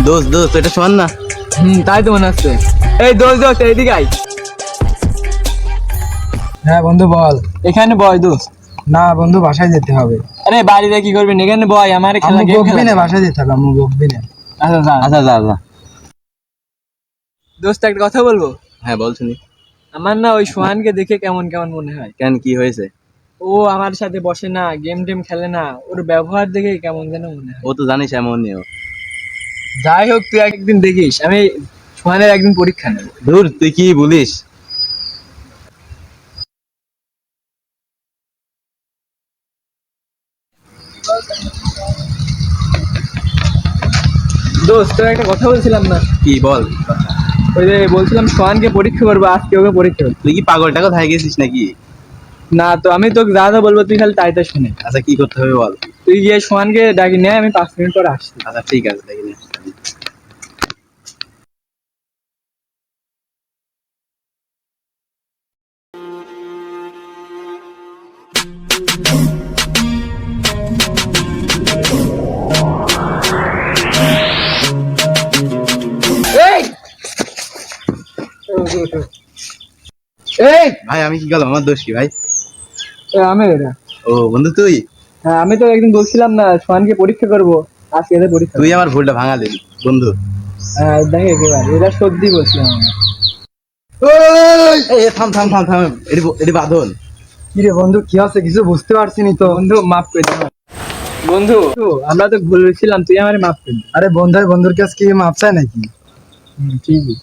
দোস্ত দোস্ত এটা শোন না। তাই তো মনে হচ্ছে। এই দোস্ত দোস্ত এইদিকে আয়। হ্যাঁ বন্ধু বল। এখানে বয় দোস্ত। না বন্ধু বাসায় যেতে হবে। আরে বাড়িতে কি করবেন, এখানে বয়, আমার খেলা আম্মু গেম বকবি খেলা। না, বাসায় যেতে হবে, আম্মু বকবি না। আচ্ছা যা। আচ্ছা যা যা। দোস্ত একটা কথা বলবো? হ্যাঁ বল শুনি। আমার না ওই সোহানকে দেখে কেমন কেমন মনে হয়। কেন কি হয়েছে? ও আমার সাথে বসে না, গেম টেম খেলে না, ওর ব্যবহার দেখে কেমন যেন মনে হয়। ও তো জানিস এমনই ও। যাই হোক, তুই একদিন দেখিস, আমি সোহানের একদিন পরীক্ষা নেব। ধুর তুই কি বলিস? দোস্ত তোর একটা কথা বলছিলাম না, কি বল। ওই যে বলছিলাম সোহানকে পরীক্ষা করবো, আজকে ওকে পরীক্ষা করবো। তুই কি পাগলটা কোথায় গেছিস নাকি? না তো আমি তোকে যা যা বলবো তুই খালি তাই তাই শুনে। আচ্ছা কি করতে হবে বল। তুই গিয়ে সোহানকে ডাকি নে, আমি 5 মিনিট পরে আসছি। আচ্ছা ঠিক আছে দেখি নে। এই ভাই আমি কি গেলাম, আমার দোষ কি ভাই? আমি এটা। ও বন্ধু তুই। হ্যাঁ আমি তো একদিন বলছিলাম না সোহানকে পরীক্ষা করবো, আজকে এদের পরীক্ষা। তুই আমার ভুলটা ভাঙালি বন্ধু। হ্যাঁ দেখ একেবারে এটা সত্যি বলছিলাম আমি। এই থাম থাম থাম থাম, এটি বাঁধন। কি রে বন্ধু, কি আছে কিছু বুঝতে পারছি নি তো। বন্ধু মাফ করে দে বন্ধু, আমরা তো ভুল ছিলাম, তুই আমারে মাফ করে দে। আরে বন্ধু বন্ধুর কাছে কি মাপ চায় নাকি? ঠিকই,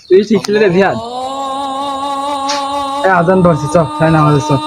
তুই ঠিক ছিল রে ভিয়াদ। আজান পড়ছি, চল তাই না আমাদের চল।